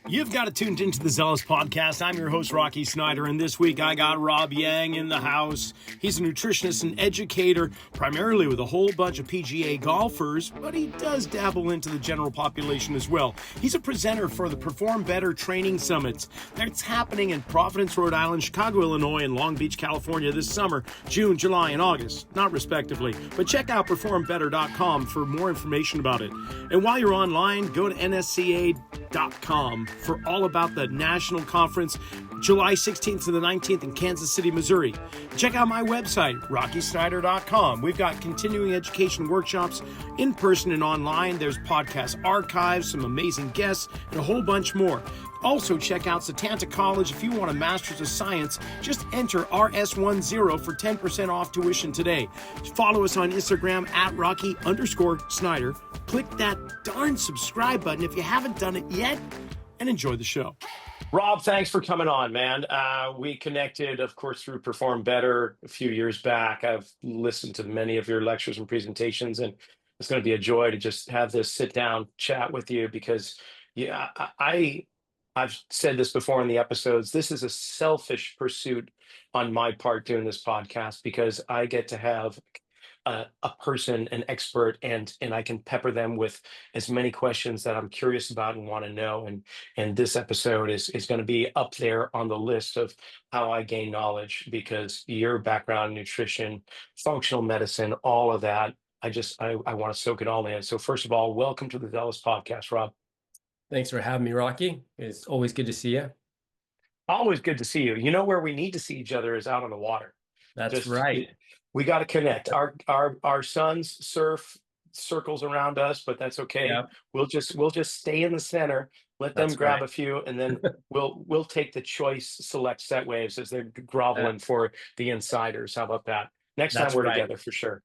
You've got it tuned into the Zelos podcast. I'm your host, Rocky Snyder, and this week I got Rob Yang in the house. He's a nutritionist and educator, primarily with a whole bunch of PGA golfers, but he does dabble into the general population as well. He's a presenter for the Perform Better Training Summits. That's happening in Providence, Rhode Island, Chicago, Illinois, and Long Beach, California this summer, June, July, and August, not respectively. But check out performbetter.com for more information about it. And while you're online, go to nsca.com for all about the national conference, July 16th to the 19th in Kansas City, Missouri. Check out my website, rockysnyder.com. We've got continuing education workshops in person and online. There's podcast archives, some amazing guests, and a whole bunch more. Also, check out Setanta College. If you want a Master's of Science, just enter RS10 for 10% off tuition today. Follow us on Instagram at Rocky_Snyder. Click that darn subscribe button if you haven't done it yet, and enjoy the show. Rob, thanks for coming on, man. We connected, of course, through Perform Better a few years back. I've listened to many of your lectures and presentations, and it's going to be a joy to just have this sit-down chat with you because, yeah, I've said this before in the episodes. This is a selfish pursuit on my part doing this podcast because I get to have a person, an expert, and I can pepper them with as many questions that I'm curious about and want to know. And this episode is going to be up there on the list of how I gain knowledge because your background in nutrition, functional medicine, all of that. I want to soak it all in. So first of all, welcome to the Zelos podcast, Rob. Thanks for having me, Rocky. It's always good to see you. Always good to see you. You know where we need to see each other is out on the water. That's right. We got to connect. Our sons surf circles around us, but that's okay. Yep. We'll just stay in the center, let them grab a few, and then we'll take the choice select set waves as they're groveling for the insiders. How about that? Next time we're together for sure.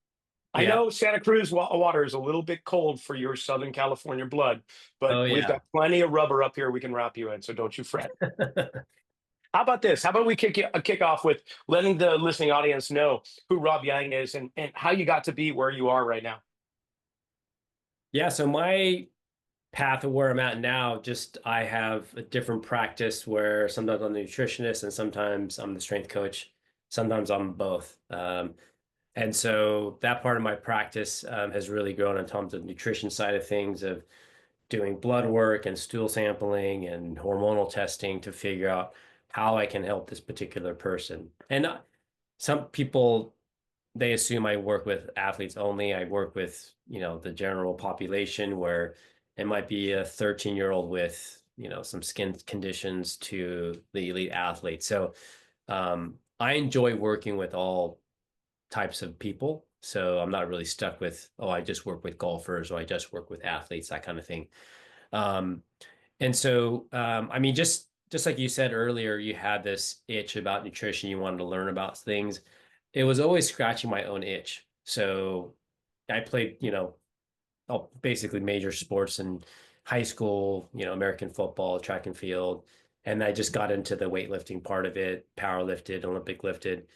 I know Santa Cruz water is a little bit cold for your Southern California blood, but we've got plenty of rubber up here we can wrap you in, so don't you fret. How about this? How about we kick off with letting the listening audience know who Rob Yang is and how you got to be where you are right now? Yeah, so my path of where I'm at now, I have a different practice where sometimes I'm the nutritionist and sometimes I'm the strength coach. Sometimes I'm both. And so that part of my practice has really grown in terms of nutrition side of things, of doing blood work and stool sampling and hormonal testing to figure out how I can help this particular person. And some people, they assume I work with athletes only. I work with, the general population where it might be a 13-year-old with, some skin conditions to the elite athlete. So I enjoy working with all types of people. So I'm not really stuck with, I just work with golfers or I just work with athletes, that kind of thing. And so, just like you said earlier, you had this itch about nutrition. You wanted to learn about things. It was always scratching my own itch. So I played, basically major sports in high school, American football, track and field. And I just got into the weightlifting part of it, power lifted, Olympic lifted,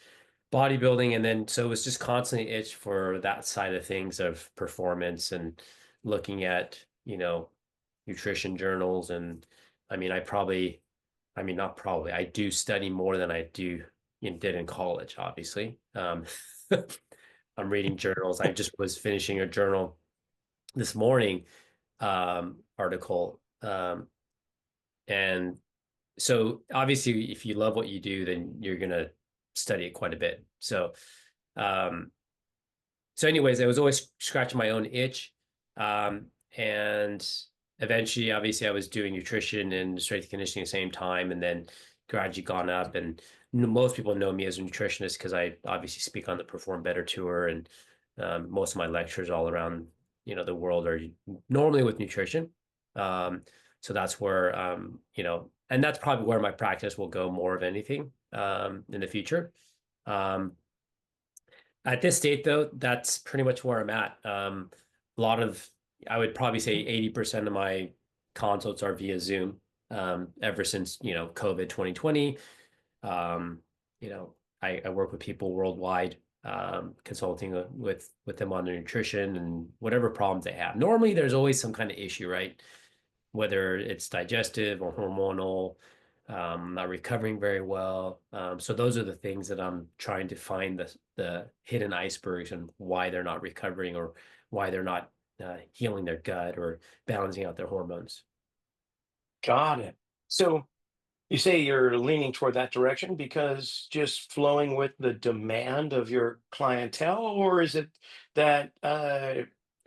bodybuilding. And then, so it was just constantly itch for that side of things of performance and looking at, nutrition journals. And I do study more than I did in college, obviously. I'm reading journals. I just was finishing a journal this morning, article. And so obviously if you love what you do, then you're going to study it quite a bit. So anyways, I was always scratching my own itch. And eventually, obviously, I was doing nutrition and strength conditioning at the same time, and then gradually gone up. And most people know me as a nutritionist because I obviously speak on the Perform Better tour, and most of my lectures all around, the world are normally with nutrition. So that's where, and that's probably where my practice will go more of anything in the future. At this state, though, that's pretty much where I'm at. I would probably say 80% of my consults are via Zoom. Ever since, COVID 2020, I work with people worldwide, consulting with them on their nutrition and whatever problems they have. Normally, there's always some kind of issue, right? whether it's digestive or hormonal, not recovering very well. So those are the things that I'm trying to find the hidden icebergs and why they're not recovering or why they're not healing their gut or balancing out their hormones. Got it. So you say you're leaning toward that direction because just flowing with the demand of your clientele, or is it that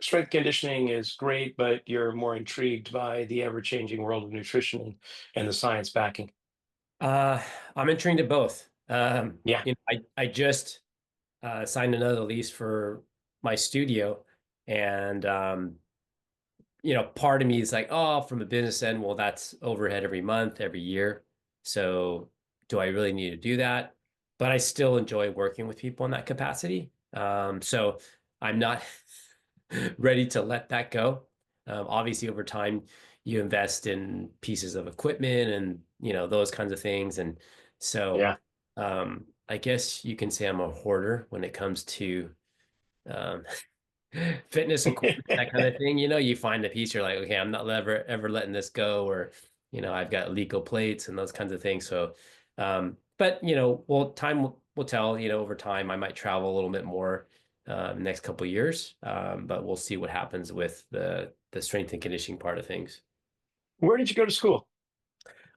strength conditioning is great, but you're more intrigued by the ever-changing world of nutrition and the science backing? Uh, I'm intrigued to both. Yeah, I just signed another lease for my studio, and part of me is like, oh, from a business end, well, that's overhead every month, every year. So do I really need to do that? But I still enjoy working with people in that capacity. So I'm not ready to let that go. Obviously, over time, you invest in pieces of equipment and those kinds of things. And so yeah. I guess you can say I'm a hoarder when it comes to um, fitness equipment, that kind of thing. You find a piece, you're like, okay, I'm not ever letting this go, or I've got legal plates and those kinds of things. So, but well, time will tell. Over time, I might travel a little bit more next couple of years, but we'll see what happens with the strength and conditioning part of things. Where did you go to school?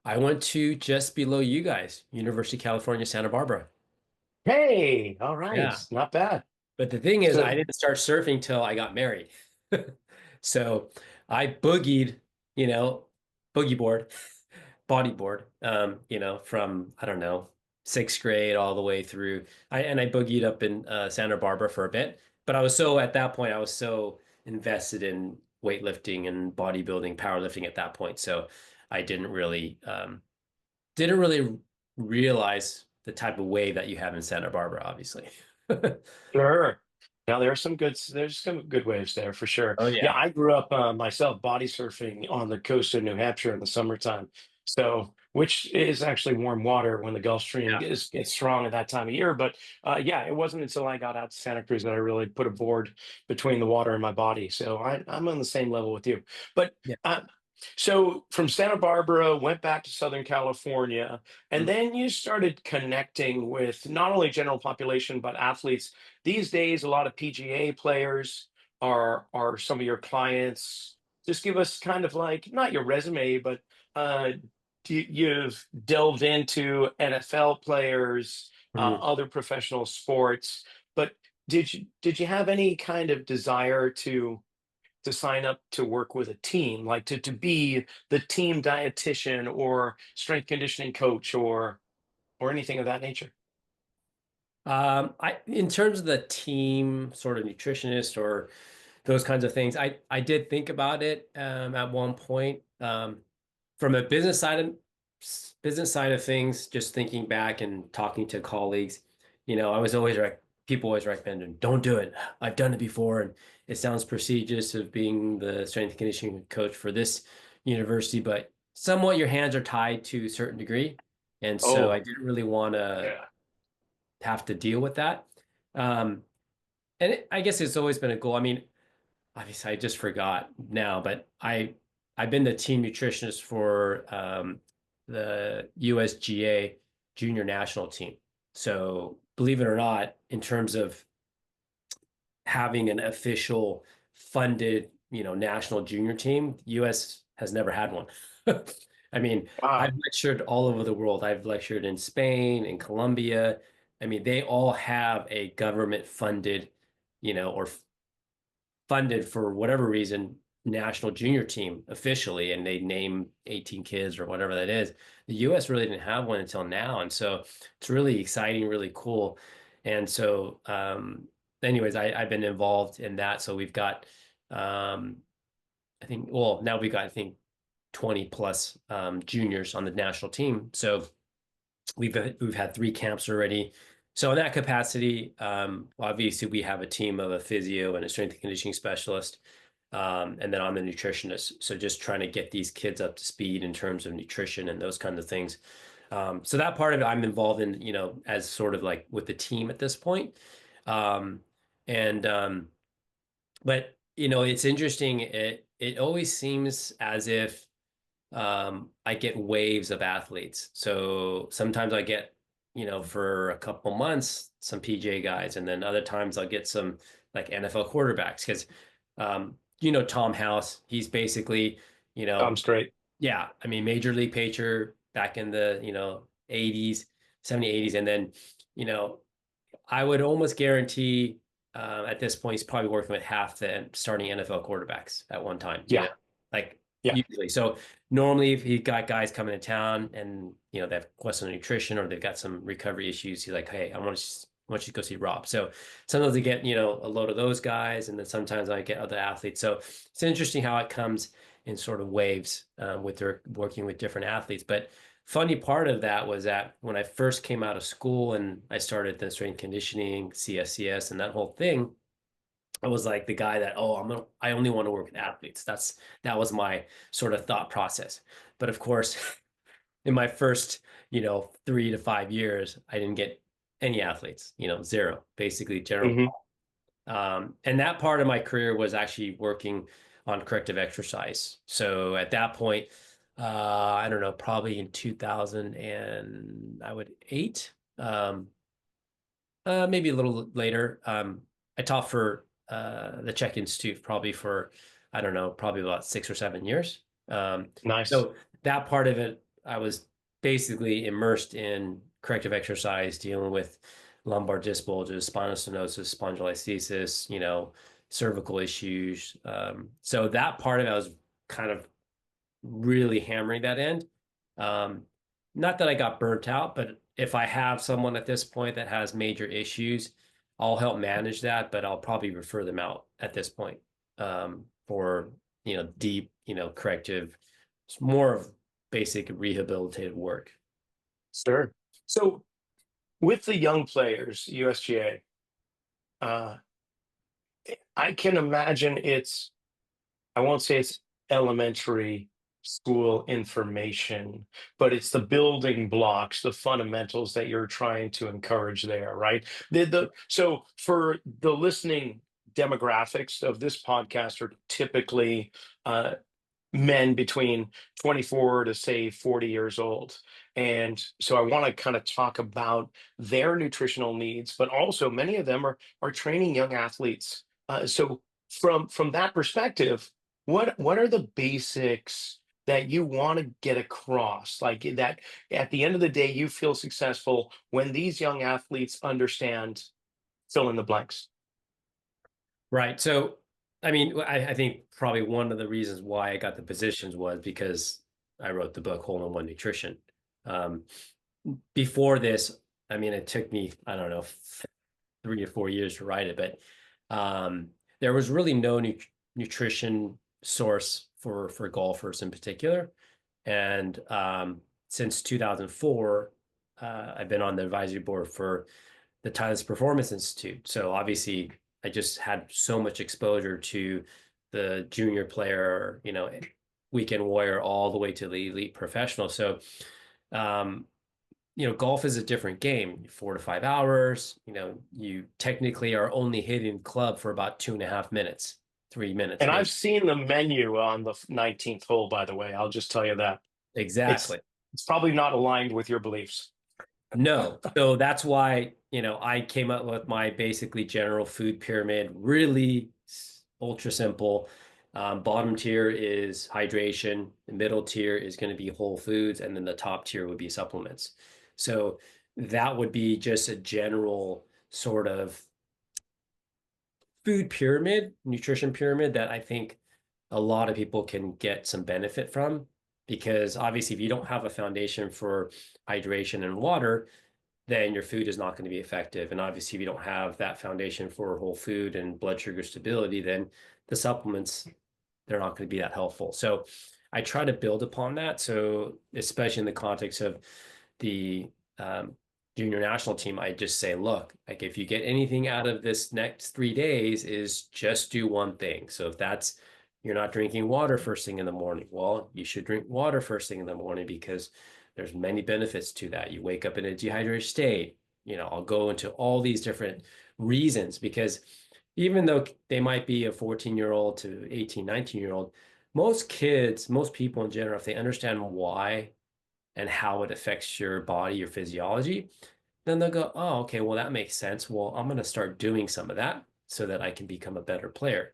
I went to just below you guys, University of California, Santa Barbara. Hey, all right, Yeah. not bad. But the thing is, I So, didn't start surfing till I got married. So I boogied, you know, boogie board, bodyboard, from, I don't know, sixth grade all the way through. I boogied up in Santa Barbara for a bit, but at that point, I was so invested in weightlifting and bodybuilding, powerlifting at that point. So I didn't really realize the type of wave that you have in Santa Barbara, obviously. sure. Now there's some good waves there for sure. Oh Yeah, yeah. I grew up myself body surfing on the coast of New Hampshire in the summertime. So, which is actually warm water when the Gulf Stream Yeah. gets strong at that time of year. But yeah, it wasn't until I got out to Santa Cruz that I really put a board between the water and my body. So I'm on the same level with you. But Yeah. uh, so from Santa Barbara, went back to Southern California, and Mm. then you started connecting with not only general population but athletes. These days, a lot of PGA players are some of your clients. Just give us kind of like not your resume, but uh, you've delved into NFL players, Mhm. other professional sports. But did you have any kind of desire to sign up to work with a team, like to be the team dietitian or strength conditioning coach or anything of that nature? In terms of the team sort of nutritionist or those kinds of things, I did think about it at one point. From a business side of things, just thinking back and talking to colleagues, I was always people always recommend, don't do it. I've done it before, and it sounds prestigious of being the strength and conditioning coach for this university, but somewhat your hands are tied to a certain degree, and so I Oh, didn't really want to yeah. have to deal with that. Um, I guess it's always been a goal. I mean, obviously, I just forgot now, but I've been the team nutritionist for the USGA junior national team. So believe it or not, in terms of having an official funded, national junior team, US has never had one. I mean, I've Wow. lectured all over the world. I've lectured in Spain, in Colombia. I mean, they all have a government funded, or funded for whatever reason national junior team officially, and they name 18 kids or whatever that is. The US really didn't have one until now, and so it's really exciting, really cool. And so anyways, I've been involved in that. So we've got um I think, well, now we've got, I think, 20 plus juniors on the national team. So we've had 3 camps already. So in that capacity, obviously we have a team of a physio and a strength and conditioning specialist, and then I'm the nutritionist. So just trying to get these kids up to speed in terms of nutrition and those kinds of things. So that part of it I'm involved in, as sort of like with the team at this point. Um, and But it's interesting. It always seems as if I get waves of athletes. So sometimes I get, for a couple months, some PGA guys, and then other times I'll get some like NFL quarterbacks because, Tom House, he's basically, you know, Tom's great. yeah, I mean, major league pitcher back in the, 80s, 70s, 80s. And then, you know, I would almost guarantee at this point he's probably working with half the starting NFL quarterbacks at one time, Yeah. like Yeah. usually. So normally if he got guys coming to town and they have questions on nutrition or they've got some recovery issues, he's like, hey, I want you to go see Rob. So sometimes I get, a load of those guys, and then sometimes I get other athletes. So it's interesting how it comes in sort of waves with their working with different athletes. But funny part of that was that when I first came out of school and I started the strength conditioning, CSCS, and that whole thing, I was like the guy that, I only want to work with athletes. That was my sort of thought process. But of course, in my first, 3 to 5 years, I didn't get any athletes, zero, basically general. Hmm. And that part of my career was actually working on corrective exercise. So at that point, I don't know, probably in 2000 and I would eight, maybe a little later. I taught for the Czech Institute probably for, I don't know, probably about 6 or 7 years. Nice. So that part of it, I was basically immersed in corrective exercise, dealing with lumbar disc bulges, spinal stenosis, spondylolisthesis, cervical issues. So that part of it, I was kind of really hammering that end. Um, Not that I got burnt out, but if I have someone at this point that has major issues, I'll help manage that, but I'll probably refer them out at this point for deep, corrective, it's more of basic rehabilitative work. Sure. So with the young players, USGA, uh, I can imagine I won't say it's elementary school information, but it's the building blocks, the fundamentals that you're trying to encourage there, right? So for the listening demographics of this podcast are typically uh, men between 24 to say 40 years old. And so I want to kind of talk about their nutritional needs, but also many of them are training young athletes. So from that perspective, what are the basics that you want to get across? Like that at the end of the day, you feel successful when these young athletes understand fill in the blanks. Right. So, I mean, I think probably one of the reasons why I got the positions was because I wrote the book Hole in One Nutrition. Um, Before this, I mean, it took me, I don't know, 3 or 4 years to write it, but there was really no nutrition source for golfers in particular. And since 2004, I've been on the advisory board for the Timeless Performance Institute. So obviously, I just had so much exposure to the junior player, weekend warrior, all the way to the elite professional. So, um, golf is a different game, 4 to 5 hours. You technically are only hitting club for about 2.5 minutes, 3 minutes, And maybe. I've seen the menu on the 19th hole, by the way. I'll just tell you that. It's Exactly. it's probably not aligned with your beliefs. No. So that's why, I came up with my basically general food pyramid, really ultra simple. Bottom tier is hydration, the middle tier is going to be whole foods, and then the top tier would be supplements. So that would be just a general sort of food pyramid, nutrition pyramid that I think a lot of people can get some benefit from. Because obviously, if you don't have a foundation for hydration and water, then your food is not going to be effective. And obviously, if you don't have that foundation for whole food and blood sugar stability, then the supplements, they're not going to be that helpful. So I try to build upon that. So especially in the context of the junior national team, I just say, look, like if you get anything out of this next 3 days is just do one thing. So if that's you're not drinking water first thing in the morning, well, you should drink water first thing in the morning because there's many benefits to that. You wake up in a dehydrated state. I'll go into all these different reasons because even though they might be a 14-year-old to 18, 19-year-old, most kids, most people in general, if they understand why and how it affects your body, your physiology, then they'll go, oh, okay, well, that makes sense. Well, I'm going to start doing some of that so that I can become a better player.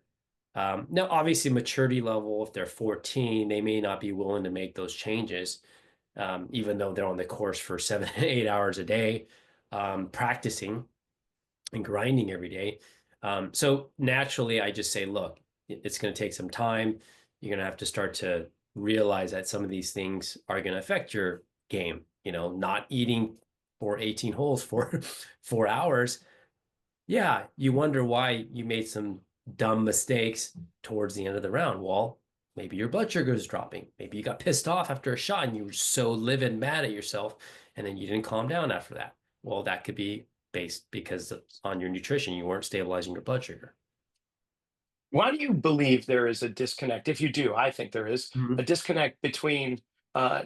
Now, obviously, maturity level, if they're 14, they may not be willing to make those changes, even though they're on the course for 7 to 8 hours a day, practicing and grinding every day. So naturally, I just say, look, it's going to take some time. You're going to have to start to realize that some of these things are going to affect your game. Not eating for 18 holes for 4 hours. Yeah, you wonder why you made some dumb mistakes towards the end of the round. Well, maybe your blood sugar is dropping. Maybe you got pissed off after a shot and you were so livid mad at yourself, and then you didn't calm down after that. Well, that could be based because on your nutrition, you weren't stabilizing your blood sugar. Why do you believe there is a disconnect? If you do, I think there is a Mhm. disconnect between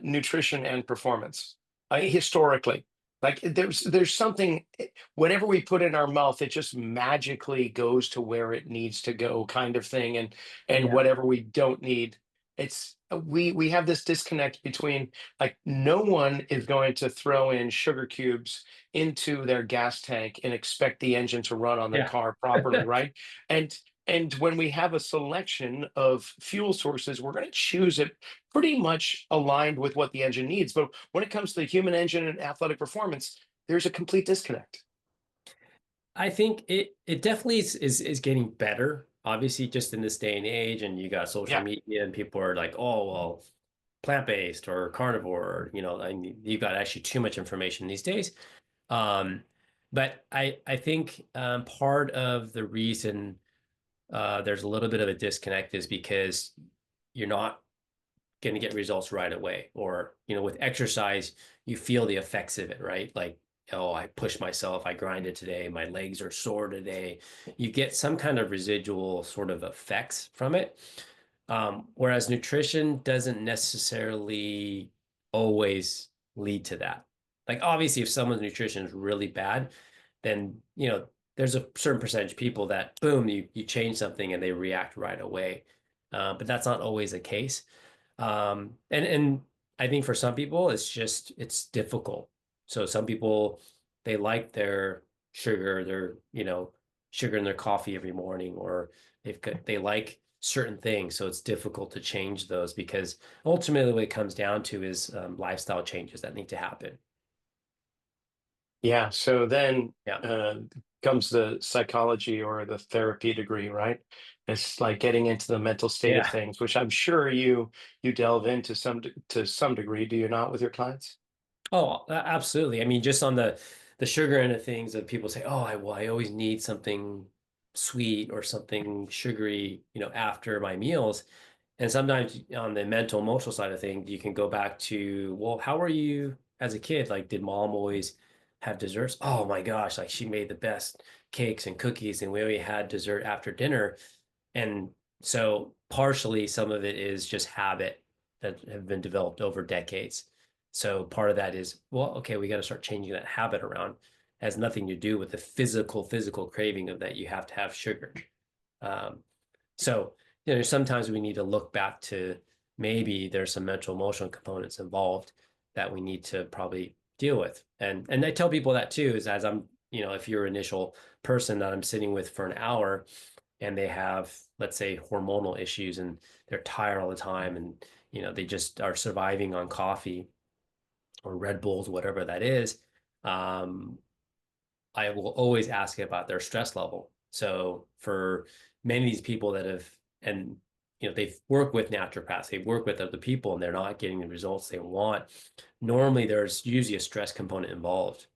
nutrition and performance historically. Like there's something. Whatever we put in our mouth, it just magically goes to where it needs to go, kind of thing. And Yeah. whatever we don't need, we have this disconnect between, like, no one is going to throw in sugar cubes into their gas tank and expect the engine to run on their Yeah. car properly, right? And and when we have a selection of fuel sources, we're going to choose it pretty much aligned with what the engine needs. But when it comes to the human engine and athletic performance, there's a complete disconnect. I think it definitely is getting better. Obviously, just in this day and age, and you got social Yeah. media, and people are like, "Oh, well, plant-based or carnivore." I mean, you got actually too much information these days. Um, but I think part of the reason there's a little bit of a disconnect is because you're not going to get results right away. Or, with exercise, you feel the effects of it, right? Like, oh, I pushed myself, I grinded today, my legs are sore today. You get some kind of residual sort of effects from it. Whereas nutrition doesn't necessarily always lead to that. Like, obviously, if someone's nutrition is really bad, then, there's a certain percentage of people that, boom, you change something and they react right away. But that's not always the case. And I think for some people, it's difficult. So some people, they like their sugar, sugar in their coffee every morning, or they like certain things. So it's difficult to change those because ultimately what it comes down to is lifestyle changes that need to happen. Yeah. So then Yeah. uh, comes the psychology or the therapy degree, right? It's like getting into the mental state of Yeah. things, which I'm sure you delve into to some degree, do you not, with your clients? Oh, absolutely. I mean, just on the sugar end of things, that people say, "Oh, I always need something sweet or something sugary, after my meals." And sometimes on the mental, emotional side of things, you can go back to, well, how were you as a kid? Like, did mom always have desserts? Oh my gosh, like she made the best cakes and cookies, and we only had dessert after dinner. And so partially some of it is just habit that have been developed over decades. So part of that is, well, okay, we got to start changing that habit around. It has nothing to do with the physical craving of that you have to have sugar. Um, so, sometimes we need to look back to maybe there's some mental emotional components involved that we need to probably deal with. And I tell people that too, is as I'm, if you're an initial person that I'm sitting with for an hour and they have, let's say, hormonal issues and they're tired all the time and, they just are surviving on coffee or Red Bulls, whatever that is, um, I will always ask about their stress level. So for many of these people that have, and they've worked with naturopaths, they've worked with other people, and they're not getting the results they want. Normally, there's usually a stress component involved.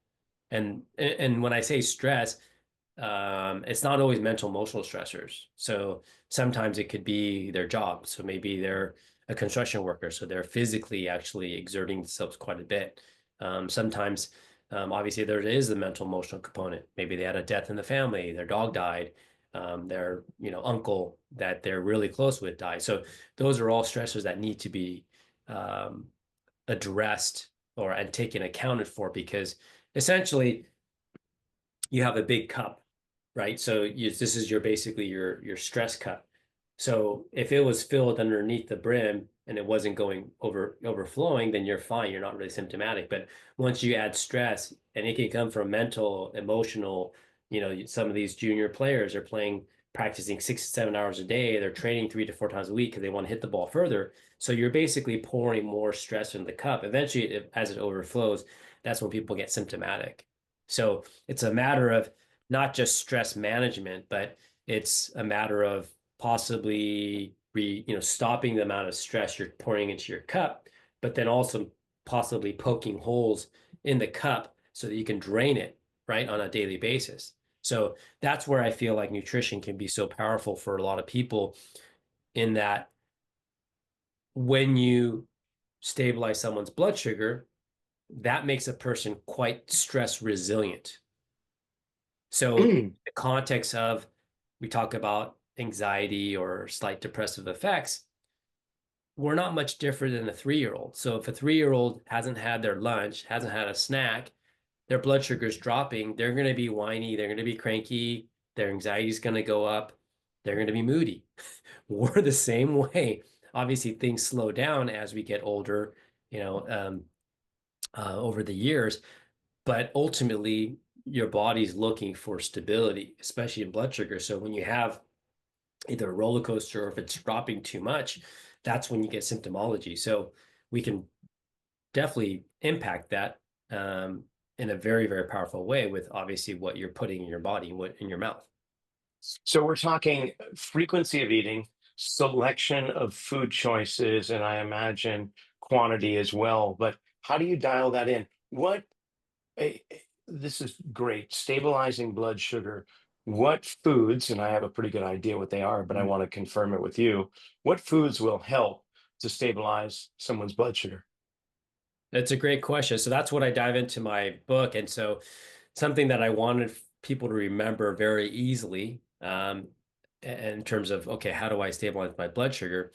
And when I say stress, it's not always mental, emotional stressors. So sometimes it could be their job. So maybe they're a construction worker, so they're physically actually exerting themselves quite a bit. Sometimes, obviously, there is the mental, emotional component. Maybe they had a death in the family, their dog died, their uncle that they're really close with died. So those are all stressors that need to be um, addressed or and taken accounted for because essentially you have a big cup, right? So this is basically your stress cup. So if it was filled underneath the brim and it wasn't going overflowing, then you're fine. You're not really symptomatic. But once you add stress, and it can come from mental, emotional, some of these junior players are practicing 6 to 7 hours a day. They're training 3 to 4 times a week because they want to hit the ball further. So you're basically pouring more stress in the cup. Eventually, as it overflows, that's when people get symptomatic. So it's a matter of not just stress management, but it's a matter of possibly stopping the amount of stress you're pouring into your cup, but then also possibly poking holes in the cup so that you can drain it right on a daily basis. So that's where I feel like nutrition can be so powerful for a lot of people, in that when you stabilize someone's blood sugar, that makes a person quite stress resilient. So the context of, we talk about anxiety or slight depressive effects, we're not much different than a 3-year-old. So if a 3-year-old hasn't had their lunch, hasn't had a snack, their blood sugar is dropping, they're going to be whiny, they're going to be cranky, their anxiety is going to go up, they're going to be moody. We're the same way. Obviously, things slow down as we get older, over the years, but ultimately, your body's looking for stability, especially in blood sugar. So when you have either a roller coaster or if it's dropping too much, that's when you get symptomology. So we can definitely impact that in a very, very powerful way with obviously what you're putting in your body, what in your mouth. So we're talking frequency of eating, selection of food choices, and I imagine quantity as well. But how do you dial that in? This is great, stabilizing blood sugar. What foods, and I have a pretty good idea what they are, but I want to confirm it with you. What foods will help to stabilize someone's blood sugar? That's a great question. So that's what I dive into my book. And so something that I wanted people to remember very easily, in terms of, okay, how do I stabilize my blood sugar?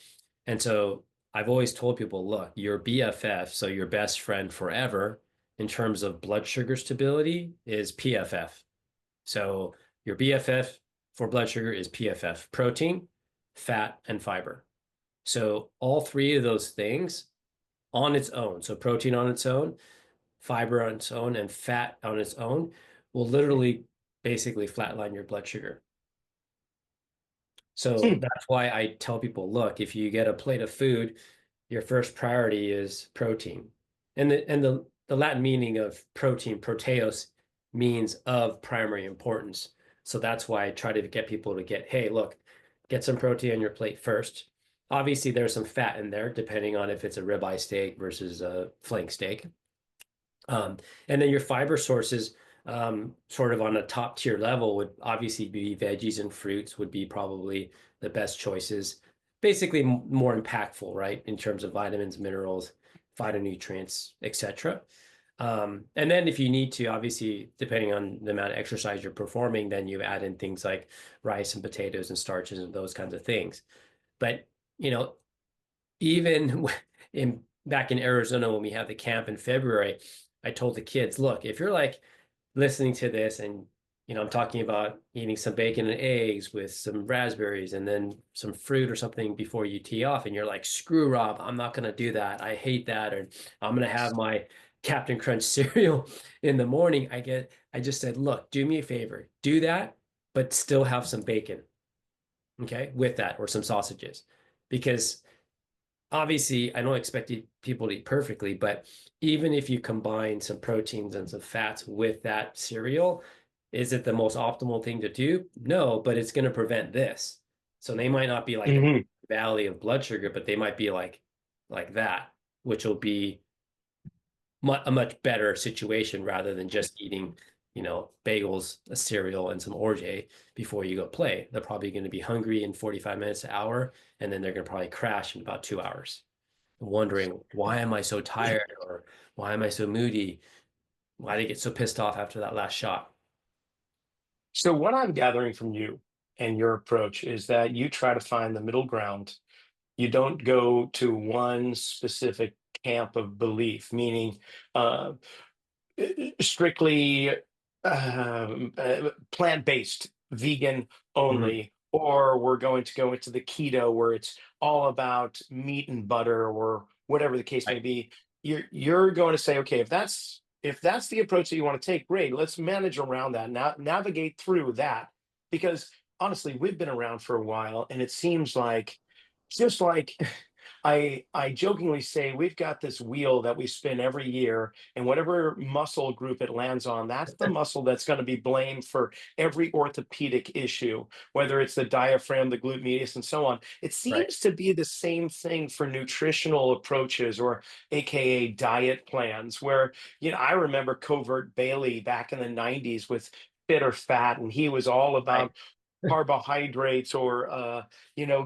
And so I've always told people, look, your BFF, so your best friend forever, in terms of blood sugar stability, is PFF. So your BFF for blood sugar is PFF: protein, fat, and fiber. So all three of those things on its own, so protein on its own, fiber on its own, and fat on its own, will literally basically flatline your blood sugar. So Hmm. that's why I tell people, look, if you get a plate of food, your first priority is protein. And the Latin meaning of protein, proteos, means of primary importance. So that's why I try to get people to hey, look, get some protein on your plate first. Obviously, there's some fat in there, depending on if it's a ribeye steak versus a flank steak. Um, and then your fiber sources, sort of on a top tier level, would obviously be veggies and fruits would be probably the best choices. Basically, more impactful, right, in terms of vitamins, minerals, phytonutrients, etc. And then if you need to, obviously, depending on the amount of exercise you're performing, then you add in things like rice and potatoes and starches and those kinds of things. But, you know, even in back in Arizona when we had the camp in February, I told the kids, look, if you're like listening to this and I'm talking about eating some bacon and eggs with some raspberries and then some fruit or something before you tee off, and you're like, screw Rob, I'm not gonna do that. I hate that, or I'm gonna have my Captain Crunch cereal in the morning. I just said, look, do me a favor, do that, but still have some bacon, okay, with that, or some sausages. Because obviously I don't expect people to eat perfectly, but even if you combine some proteins and some fats with that cereal, is it the most optimal thing to do? No, but it's going to prevent this. So they might not be like the Mhm. valley of blood sugar, but they might be like that, which will be a much better situation rather than just eating, bagels, a cereal, and some orgeat before you go play. They're probably going to be hungry in 45 minutes an hour, and then they're going to probably crash in about 2 hours, wondering, why am I so tired, or why am I so moody? Why did I get so pissed off after that last shot? So, what I'm gathering from you and your approach is that you try to find the middle ground. You don't go to one specific camp of belief, meaning uh, strictly plant-based, vegan Mhm. only, or we're going to go into the keto where it's all about meat and butter or whatever the case may Right. be. You're going to say, okay, if that's the approach that you want to take, great, let's manage around that, now navigate through that. Because honestly, we've been around for a while, and it seems like, just like, I jokingly say we've got this wheel that we spin every year, and whatever muscle group it lands on, that's the muscle that's going to be blamed for every orthopedic issue, whether it's the diaphragm, the glute medius, and so on. It Right. seems to be the same thing for nutritional approaches, or AKA diet plans, where, I remember Covert Bailey back in the 90s with Fit or Fat, and he was all Right. about carbohydrates, or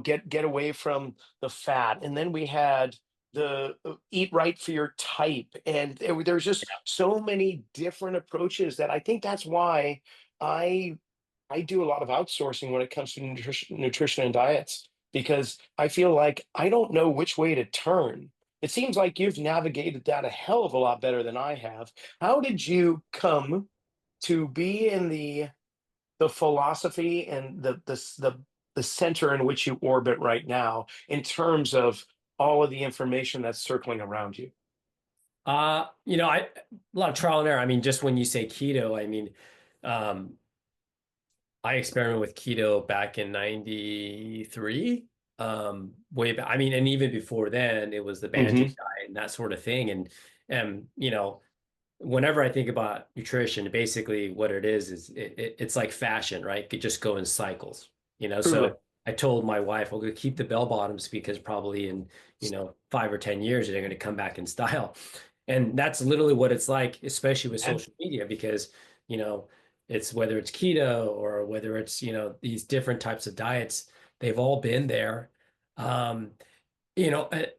get away from the fat. And then we had the eat right for your type, and there's just so many different approaches that I think that's why i I do a lot of outsourcing when it comes to nutrition and diets, because I feel like I don't know which way to turn. It seems like you've navigated that a hell of a lot better than I have. How did you come to be in the philosophy and the center in which you orbit right now, in terms of all of the information that's circling around you? A lot of trial and error. I mean, just when you say keto, I mean, um, I experimented with keto back in 93. Way back. I mean, and even before then, it was the Hmm. Banyan diet and that sort of thing. And whenever I think about nutrition, basically what it is it's like fashion, right? It could just go in cycles, Truly. So I told my wife, we'll keep the bell bottoms because probably in, 5 or 10 years, they're going to come back in style. And that's literally what it's like, especially with And social media, because, you know, it's whether it's keto or whether it's, these different types of diets, they've all been there. Um, the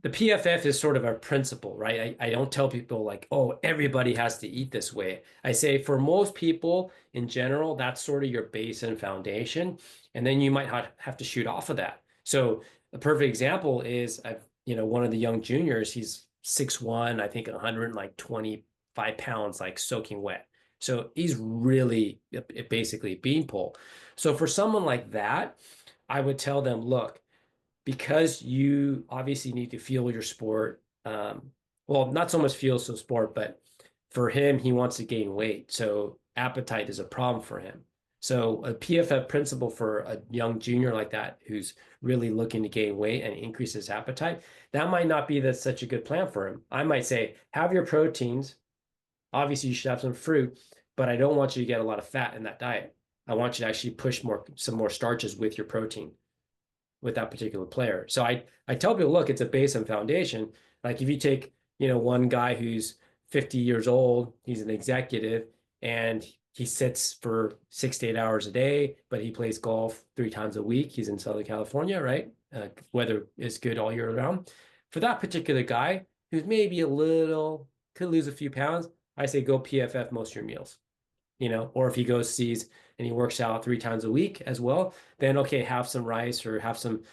PFF is sort of a principle, right? I don't tell people like, oh, everybody has to eat this way. I say for most people in general, that's sort of your base and foundation. And then you might have to shoot off of that. So a perfect example is one of the young juniors, he's 6'1", I think 125 pounds, like soaking wet. So he's really basically a beanpole. So for someone like that, I would tell them, look, because you obviously need to fuel your sport. Well, not so much fuel so sport, but for him, he wants to gain weight. So appetite is a problem for him. So a PFF principle for a young junior like that who's really looking to gain weight and increase his appetite, that might not be such a good plan for him. I might say, have your proteins. Obviously, you should have some fruit, but I don't want you to get a lot of fat in that diet. I want you to actually push some more starches with your protein with that particular player. So I tell people, look, it's a base and foundation. Like if you take, one guy who's 50 years old, he's an executive and he sits for 6 to 8 hours a day, but he plays golf 3 times a week. He's in Southern California, right? Weather is good all year round. For that particular guy who's maybe could lose a few pounds, I say go PFF most of your meals, or if he goes sees and he works out 3 times a week as well, then okay, have some rice or have some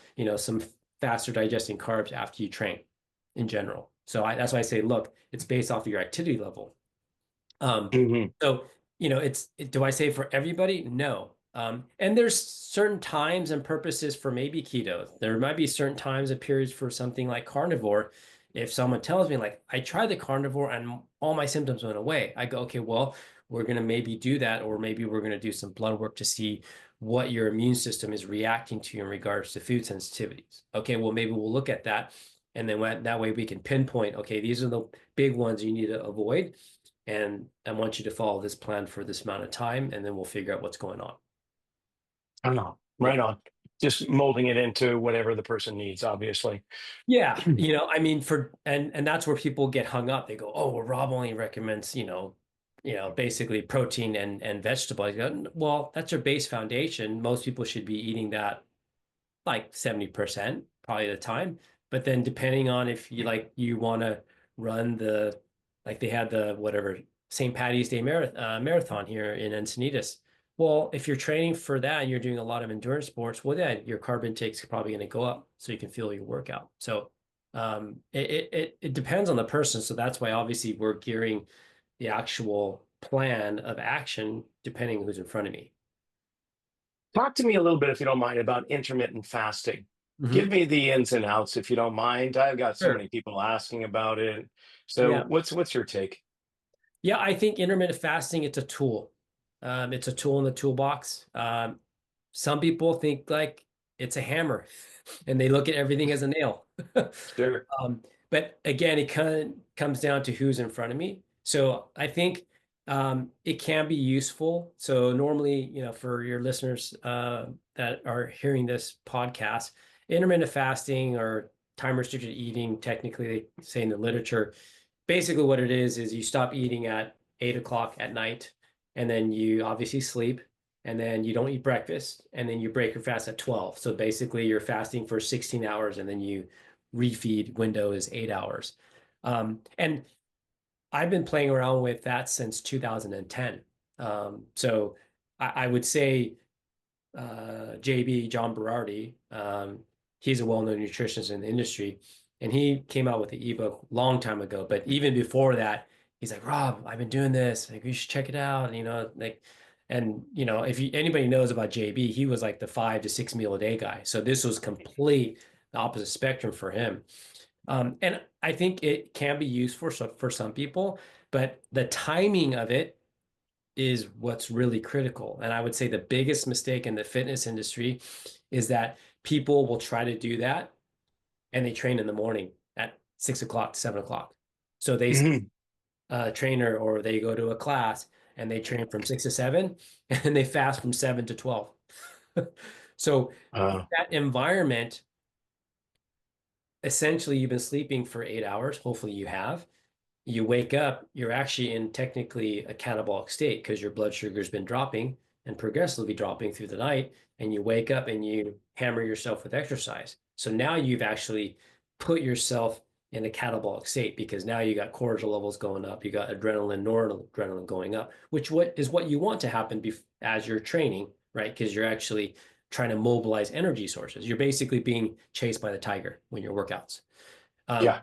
faster digesting carbs after you train in general. So that's why I say, look, it's based off of your activity level. Um, Hmm. so, do I say for everybody? No. And there's certain times and purposes for maybe keto. There might be certain times and periods for something like carnivore. If someone tells me like, I tried the carnivore and all my symptoms went away, I go, okay, well, we're going to maybe do that, or maybe we're going to do some blood work to see what your immune system is reacting to in regards to food sensitivities. Okay, well, maybe we'll look at that. And then that way we can pinpoint, okay, these are the big ones you need to avoid. And I want you to follow this plan for this amount of time, and then we'll figure out what's going on. I don't know. Right on. Just molding it into whatever the person needs, obviously. Yeah, I mean, and that's where people get hung up. They go, "Oh, well, Rob only recommends, basically protein and vegetables." I go, well, that's your base foundation. Most people should be eating that like 70% probably the time. But then depending on if you want to run like they had the whatever St. Patty's Day marathon here in Encinitas. Well, if you're training for that and you're doing a lot of endurance sports, well, then your carb intake's probably going to go up so you can fuel your workout. So it depends on the person. So that's why obviously we're gearing the actual plan of action depending who's in front of me. Talk to me a little bit, if you don't mind, about intermittent fasting. Give Hmm. me the ins and outs, if you don't mind. I've got so Sure. many people asking about it. So, Yeah. what's your take? Yeah, I think intermittent fasting, it's a tool. It's a tool in the toolbox. Some people think like it's a hammer and they look at everything as a nail. Sure. But again, it kind of comes down to who's in front of me. So I think it can be useful. So normally, for your listeners that are hearing this podcast, intermittent fasting or time restricted eating, technically they say in the literature, basically what it is you stop eating at 8 o'clock at night, and then you obviously sleep, and then you don't eat breakfast, and then you break your fast at 12. So basically you're fasting for 16 hours, and then you refeed window is 8 hours. And I've been playing around with that since 2010. So I would say JB, John Berardi, he's a well-known nutritionist in the industry, and he came out with the ebook long time ago. But even before that, he's like, Rob, I've been doing this. Like, you should check it out. And if anybody knows about JB, he was like the 5 to 6 meal a day guy. So this was complete the opposite spectrum for him. And I think it can be used for some people, but the timing of it is what's really critical. And I would say the biggest mistake in the fitness industry is that people will try to do that and they train in the morning at 6 o'clock to 7 o'clock. So they Mhm. trainer or they go to a class and they train from 6 to 7 and they fast from 7 to 12. So Uh, that environment, essentially you've been sleeping for 8 hours. Hopefully you have. You wake up, you're actually in technically a catabolic state because your blood sugar's been dropping and progressively dropping through the night. And you wake up and you hammer yourself with exercise. So now you've actually put yourself in a catabolic state because now you got cortisol levels going up, you got adrenaline, noradrenaline going up, which what you want to happen as you're training, right? Because you're actually trying to mobilize energy sources. You're basically being chased by the tiger when your workouts. Um, yeah.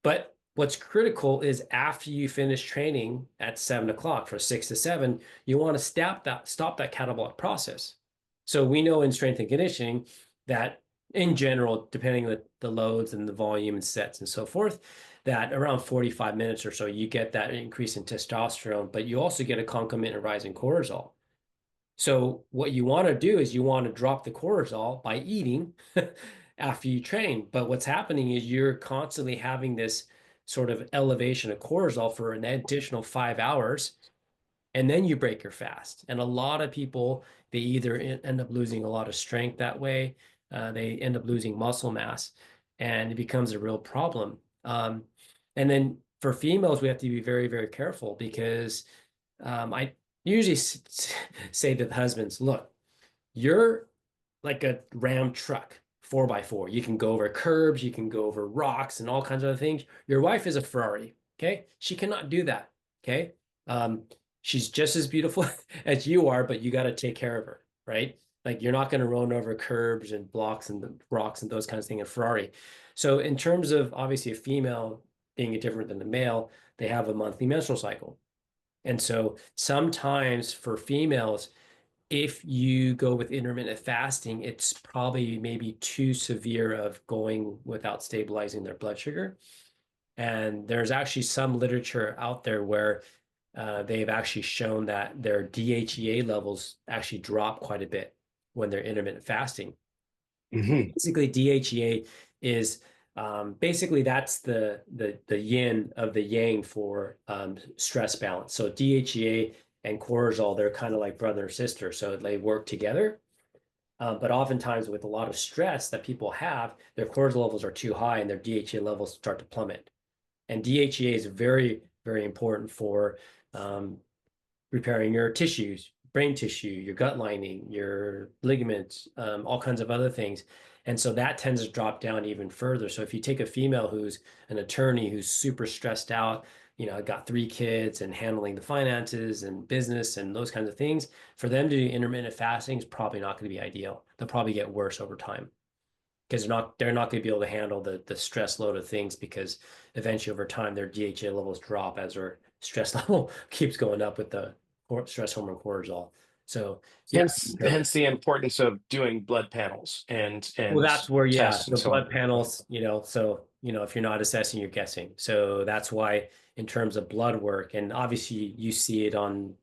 but what's critical is after you finish training at 7 o'clock for 6 to 7, you want to stop that catabolic process. So we know in strength and conditioning that in general, depending on the loads and the volume and sets and so forth, that around 45 minutes or so, you get that increase in testosterone, but you also get a concomitant rise in cortisol. So what you want to do is you want to drop the cortisol by eating after you train. But what's happening is you're constantly having this sort of elevation of cortisol for an additional 5 hours, and then you break your fast. And a lot of people, they either end up losing a lot of strength that way, they end up losing muscle mass, and it becomes a real problem. And then for females, we have to be very, very careful because I usually say to the husbands, look, you're like a Ram truck, 4x4. You can go over curbs, you can go over rocks and all kinds of other things. Your wife is a Ferrari, okay? She cannot do that, okay? Um, she's just as beautiful as you are, but you got to take care of her, right? Like you're not going to run over curbs and blocks and the rocks and those kinds of things in Ferrari. So in terms of obviously a female being different than the male, they have a monthly menstrual cycle. And so sometimes for females, if you go with intermittent fasting, it's probably maybe too severe of going without stabilizing their blood sugar. And there's actually some literature out there where they've actually shown that their DHEA levels actually drop quite a bit when they're intermittent fasting. Hmm. Basically, DHEA is basically that's the yin of the yang for stress balance. So DHEA and cortisol, they're kind of like brother and sister, so they work together. But oftentimes, with a lot of stress that people have, their cortisol levels are too high and their DHEA levels start to plummet. And DHEA is very, very important for um, repairing your tissues, brain tissue, your gut lining, your ligaments, all kinds of other things. And so that tends to drop down even further. So if you take a female who's an attorney who's super stressed out, got 3 kids and handling the finances and business and those kinds of things, for them to do intermittent fasting is probably not going to be ideal. They'll probably get worse over time because they're not going to be able to handle the stress load of things because eventually over time their DHA levels drop as their stress level keeps going up with the stress hormone cortisol. So yeah, Hence the importance of doing blood panels well, and that's where, yeah, tests and the so on. blood panels, so, if you're not assessing, you're guessing. So that's why in terms of blood work, and obviously you see it on,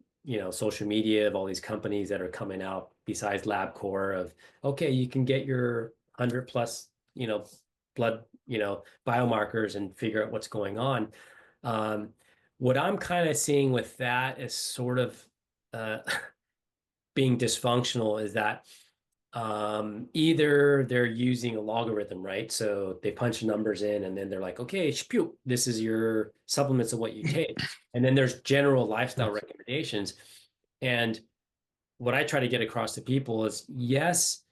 social media of all these companies that are coming out besides LabCorp of, okay, you can get your 100 plus, blood, biomarkers and figure out what's going on. Um, what I'm kind of seeing with that is sort of uh, being dysfunctional is that either they're using a logarithm, right? So they punch numbers in and then they're like, okay, spew, this is your supplements of what you take. And then there's general lifestyle recommendations. And what I try to get across to people is yes,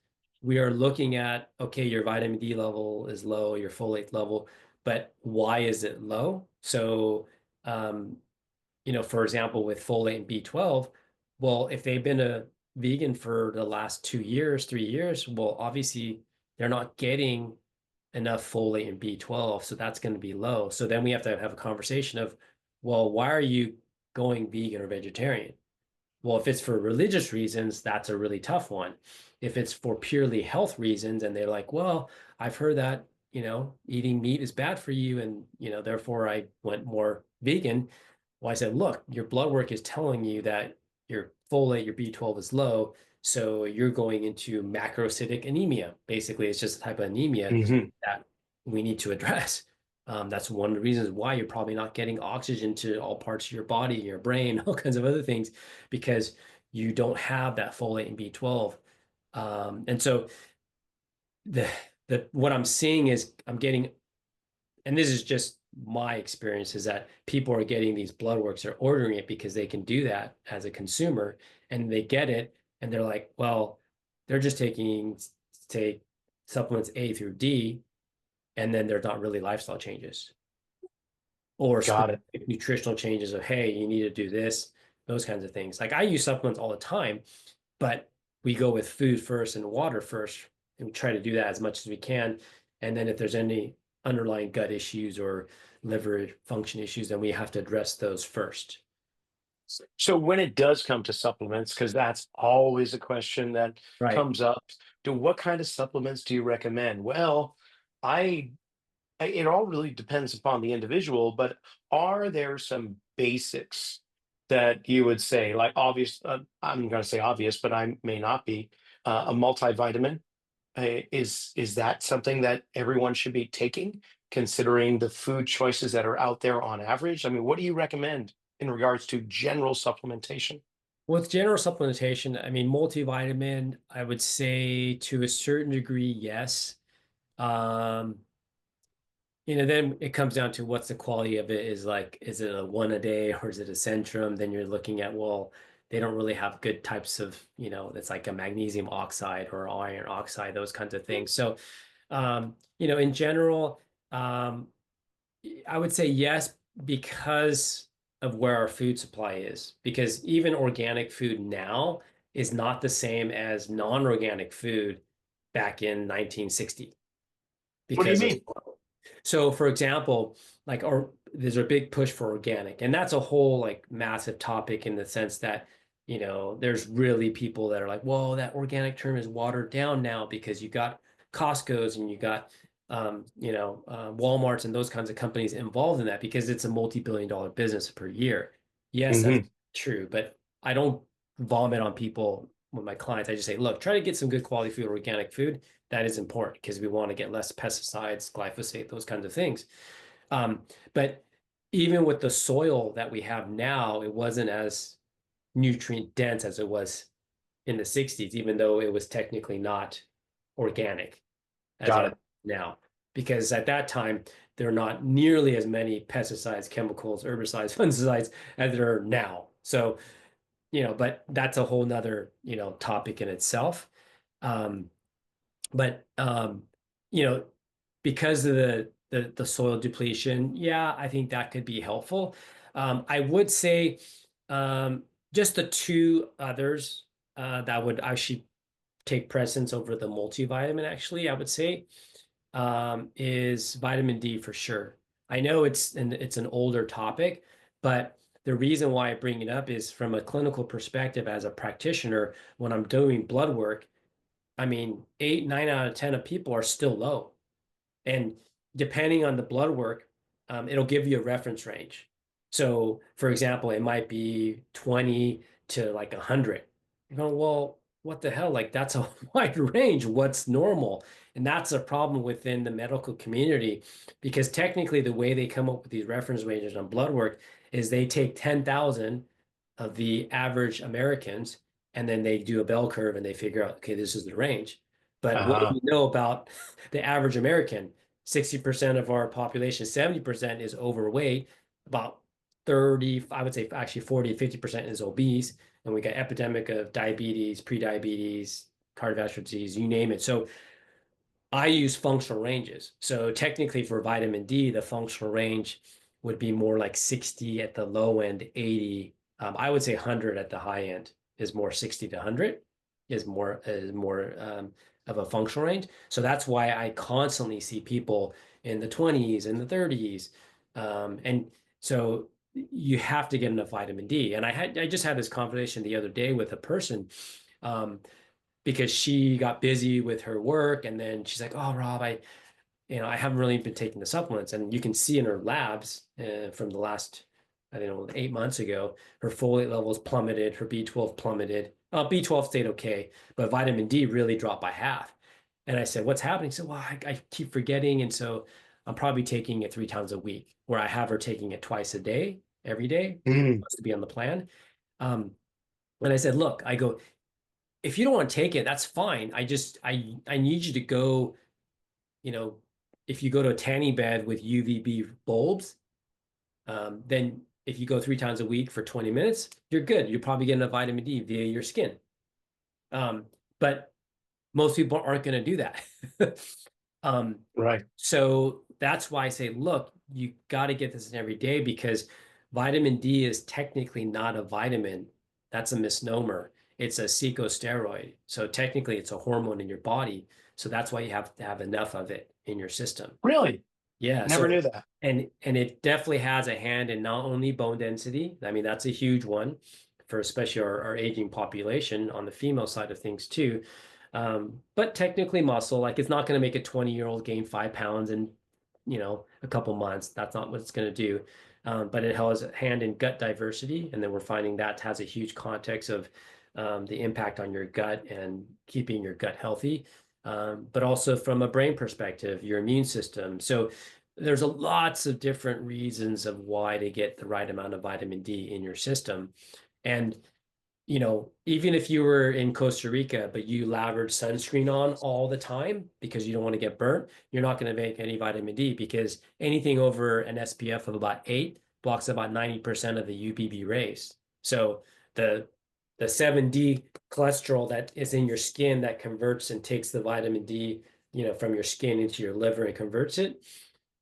we are looking at, okay, your vitamin D level is low, your folate level, but why is it low? So, um, for example, with folate and B12, well, if they've been a vegan for the last 2 years, 3 years, well, obviously they're not getting enough folate and B12, so that's going to be low. So then we have to have a conversation of, well, why are you going vegan or vegetarian? Well, if it's for religious reasons, that's a really tough one. If it's for purely health reasons, and they're like, well, I've heard that, eating meat is bad for you, and, therefore I went more vegan. Well, I said, look, your blood work is telling you that your folate, your B12 is low. So you're going into macrocytic anemia. Basically, it's just a type of anemia Hmm. that we need to address. That's one of the reasons why you're probably not getting oxygen to all parts of your body, your brain, all kinds of other things, because you don't have that folate and B12. And so the what I'm seeing is I'm getting, and this is just my experience, is that people are getting these blood works, they're ordering it because they can do that as a consumer, and they get it, and they're like, well, they're just taking, say, supplements A through D, and then they're not really lifestyle changes or Got it. specific nutritional changes of, hey, you need to do this, those kinds of things. Like I use supplements all the time, but we go with food first and water first, and we try to do that as much as we can. And then if there's any underlying gut issues or liver function issues, then we have to address those first. So when it does come to supplements, because that's always a question that Right. comes up, what kind of supplements do you recommend? Well, I it all really depends upon the individual, but are there some basics that you would say, like obvious? I'm going to say obvious, but I may not be. A multivitamin is that something that everyone should be taking, considering the food choices that are out there on average? I mean, what do you recommend in regards to general supplementation? With general supplementation, I mean, multivitamin, I would say to a certain degree, yes. Um, then it comes down to what's the quality of it is like, is it a one a day or is it a Centrum? Then you're looking at, well, they don't really have good types of, it's like a magnesium oxide or iron oxide, those kinds of things. So, in general, um, I would say yes, because of where our food supply is. Because even organic food now is not the same as non-organic food back in 1960 What do you because of mean? so, for example, like, or there's a big push for organic, and that's a whole like massive topic in the sense that, there's really people that are like, well, that organic term is watered down now because you got Costco's and you got, Walmart's and those kinds of companies involved in that because it's a multi-billion-dollar business per year. Yes, that's Hmm. true, but I don't vomit on people with my clients. I just say, look, try to get some good quality food, organic food. That is important because we want to get less pesticides, glyphosate, those kinds of things. But even with the soil that we have now, it wasn't as nutrient dense as it was in the 60s, even though it was technically not organic as Got it is it. now. Because at that time, there are not nearly as many pesticides, chemicals, herbicides, fungicides as there are now. So, but that's a whole nother, topic in itself. Um, but you know, because of the soil depletion, yeah, I think that could be helpful. I would say just the two others that would actually take precedence over the multivitamin, actually, I would say, is vitamin D for sure. I know it's an older topic, but the reason why I bring it up is from a clinical perspective as a practitioner, when I'm doing blood work, I mean, 8, 9 out of 10 of people are still low. And depending on the blood work, it'll give you a reference range. So, for example, it might be 20 to like 100. You're going, well, what the hell? Like, that's a wide range. What's normal? And that's a problem within the medical community because technically, the way they come up with these reference ranges on blood work is they take 10,000 of the average Americans and then they do a bell curve and they figure out, okay, this is the range. But what do Uh-huh. we know about the average American? 60% of our population, 70% is overweight, about 30, I would say actually 40 to 50% is obese. And we got epidemic of diabetes, prediabetes, cardiovascular disease, you name it. So I use functional ranges. So technically for vitamin D, the functional range would be more like 60 at the low end, 80. I would say 100 at the high end is more 60 to 100 is more of a functional range. So that's why I constantly see people in the 20s and the 30s. And so you have to get enough vitamin D. And I just had this conversation the other day with a person. Because she got busy with her work and then she's like, oh, Rob, I haven't really been taking the supplements. And you can see in her labs from the last, I don't know, 8 months ago, her folate levels plummeted, her B12 plummeted. B12 stayed okay, but vitamin D really dropped by half. And I said, what's happening? She said, well, I keep forgetting. And so I'm probably taking it 3 times a week, where I have her taking it twice a day, every day, Mm. supposed to be on the plan. Um, and I said, look, I go, if you don't want to take it, that's fine. I need you to go, you know, if you go to a tanning bed with UVB bulbs, then if you go 3 times a week for 20 minutes, you're good. You're probably getting a vitamin D via your skin. But most people aren't going to do that. Right. So that's why I say, look, you got to get this in every day because vitamin D is technically not a vitamin. That's a misnomer. It's a corticosteroid. So technically, it's a hormone in your body. So that's why you have to have enough of it in your system. Really? Yeah. Never So knew that. and it definitely has a hand in not only bone density. I mean, that's a huge one for especially our aging population on the female side of things too. But technically muscle, like it's not going to make a 20-year-old gain 5 pounds in, a couple months. That's not what it's going to do. But it has a hand in gut diversity. And then we're finding that has a huge context of the impact on your gut and keeping your gut healthy. But also from a brain perspective, your immune system. So there's lots of different reasons of why to get the right amount of vitamin D in your system. And even if you were in Costa Rica, but you lathered sunscreen on all the time because you don't want to get burnt, you're not going to make any vitamin D because anything over an SPF of about 8 blocks about 90% of the UVB rays. So the 7D cholesterol that is in your skin that converts and takes the vitamin D, from your skin into your liver and converts it,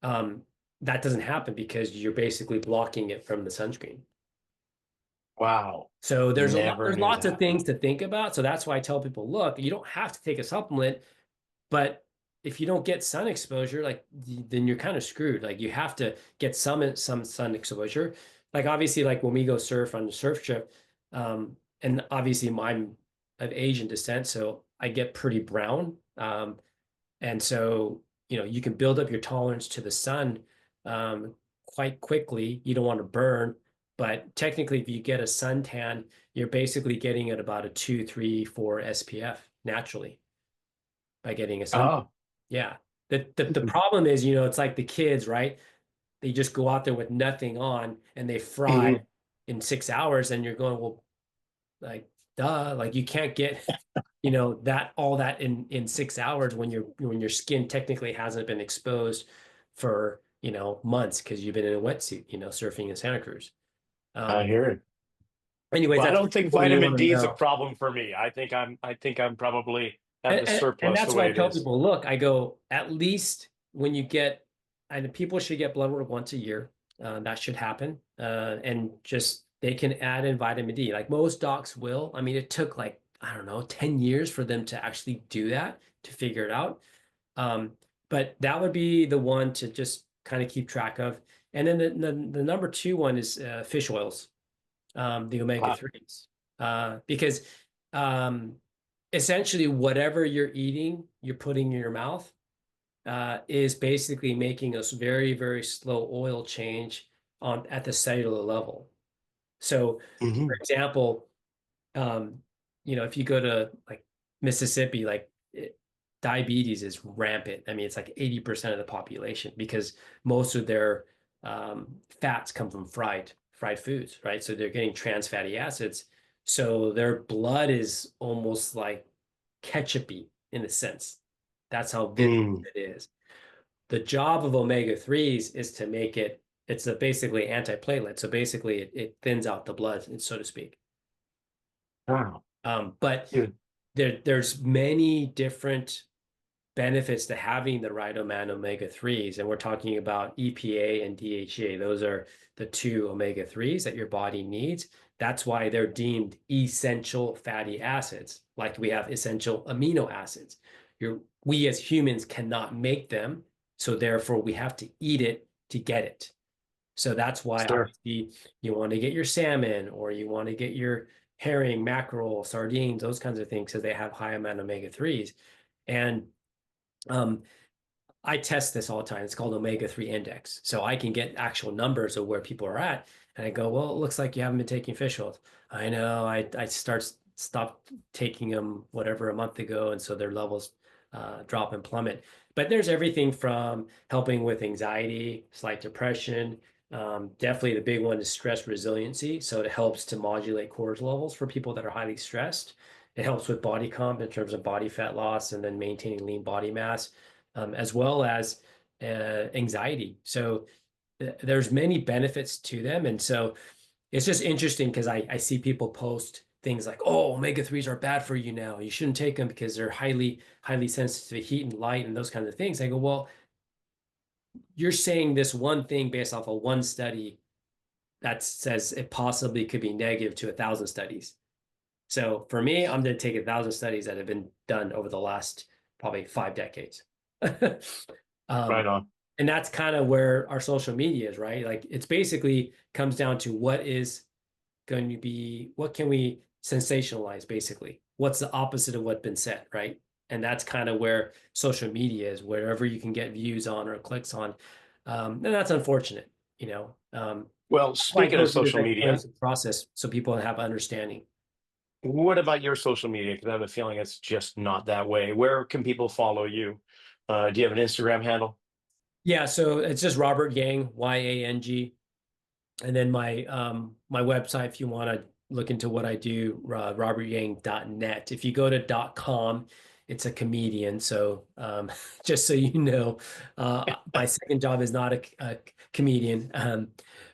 that doesn't happen because you're basically blocking it from the sunscreen. Wow. So Never there's knew lots of that. things to think about. So that's why I tell people, look, you don't have to take a supplement, but if you don't get sun exposure, like then you're kind of screwed. Like you have to get some sun exposure. Like obviously, like when we go surf on the surf trip, and obviously I'm of Asian descent, so I get pretty brown. And so, you can build up your tolerance to the sun quite quickly. You don't want to burn, but technically, if you get a suntan, you're basically getting at about a 2, 3, 4 SPF naturally by getting a sun. Oh. Yeah. The problem is, it's like the kids, right? They just go out there with nothing on and they fry Mhm. in 6 hours, and you're going, well, like, duh, like you can't get that all that in 6 hours when your skin technically hasn't been exposed for months because you've been in a wetsuit surfing in Santa Cruz. I um hear it. Anyways, Well, I that's don't think what you vitamin want to D is a know. problem for me. I think I'm probably have the And surplus the that's why way I it tell is. people, look, I go, at least when you get, and people should get blood work once a year. That should happen. And just they can add in vitamin D. Like most docs will. I mean, it took like, I don't know, 10 years for them to actually do that, to figure it out. Um, but that would be the one to just kind of keep track of. And then the number two one is fish oils. the omega-3s, because essentially whatever you're eating, you're putting in your mouth, is basically making a very, very slow oil change at the cellular level. So, Hmm. for example, if you go to like Mississippi, diabetes is rampant. I mean, it's like 80% of the population because most of their fats come from fried foods, right? So they're getting trans fatty acids. So their blood is almost like ketchupy in a sense. That's how viscous Mm. it is. The job of omega-3s is to make it, it's basically antiplatelet. So basically it thins out the blood, so to speak. Wow. But Yeah. there's many different benefits to having the right amount of omega-3s. And we're talking about EPA and DHA. Those are the two omega-3s that your body needs. That's why they're deemed essential fatty acids, like we have essential amino acids. We as humans cannot make them, so therefore we have to eat it to get it. So that's why Sure. obviously you want to get your salmon or you want to get your herring, mackerel, sardines, those kinds of things because they have high amount of omega-3s. And I test this all the time. It's called omega-3 index. So I can get actual numbers of where people are at. And I go, well, it looks like you haven't been taking fish oils. I know. I stopped taking them whatever a month ago. And so their levels drop and plummet. But there's everything from helping with anxiety, slight depression. Definitely the big one is stress resiliency. So it helps to modulate cortisol levels for people that are highly stressed. It helps with body comp in terms of body fat loss and then maintaining lean body mass, as well as anxiety. So there's many benefits to them. And so it's just interesting because I see people post things like, oh, omega-3s are bad for you now. You shouldn't take them because they're highly, highly sensitive to heat and light and those kinds of things. I go, well, you're saying this one thing based off of one study that says it possibly could be negative to 1,000 studies. So for me, I'm going to take 1,000 studies that have been done over the last probably 5 decades. Right on. And that's kind of where our social media is, right? Like it's basically comes down to what can we sensationalize basically? What's the opposite of what's been said, right? And that's kind of where social media is, wherever you can get views on or clicks on. And that's unfortunate, you know. Well, That's why I speaking go of through this social media, exploration process so people have understanding. what about your social media? Because I have a feeling it's just not that way. Where can people follow you? Do you have an Instagram handle? Yeah, so it's just Robert Yang, Yang. And then my website, if you want to look into what I do, robertyang.net. If you go to .com, it's a comedian. So just so you know, my second job is not a comedian,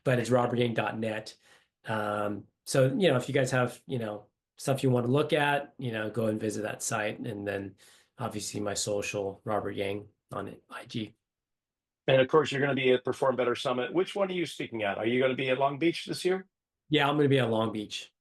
but it's robertyang.net. So, if you guys have, stuff you want to look at, go and visit that site. And then obviously my social, Robert Yang on it, IG. And of course, you're going to be at Perform Better Summit. Which one are you speaking at? Are you going to be at Long Beach this year? Yeah, I'm going to be at Long Beach.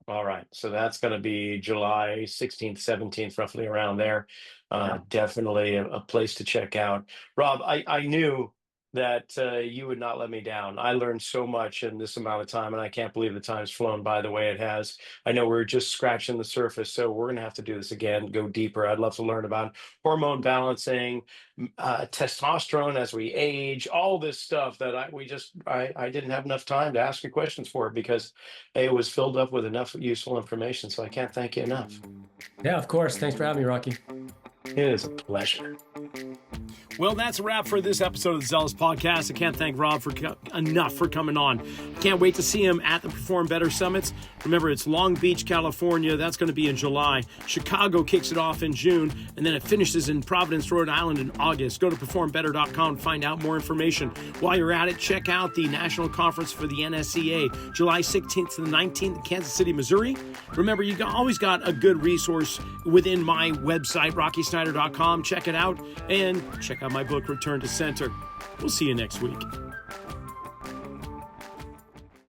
All right. So that's going to be July 16th, 17th, roughly around there. Yeah. Definitely a place to check out. Rob, I knew that you would not let me down. I learned so much in this amount of time, and I can't believe the time's flown by the way it has. I know we're just scratching the surface, so we're going to have to do this again, go deeper. I'd love to learn about hormone balancing, testosterone as we age, all this stuff that I didn't have enough time to ask you questions for because it was filled up with enough useful information. So I can't thank you enough. Yeah, of course. Thanks for having me, Rocky. It is a pleasure. Well, that's a wrap for this episode of the Zelos Podcast. I can't thank Rob enough for coming on. Can't wait to see him at the Perform Better Summits. Remember, it's Long Beach, California. That's going to be in July. Chicago kicks it off in June, and then it finishes in Providence, Rhode Island in August. Go to performbetter.com to find out more information. While you're at it, check out the National Conference for the NSCA, July 16th to the 19th in Kansas City, Missouri. Remember, you always got a good resource within my website, rockysnyder.com. Check it out, and check out my book, Return to Center. We'll see you next week.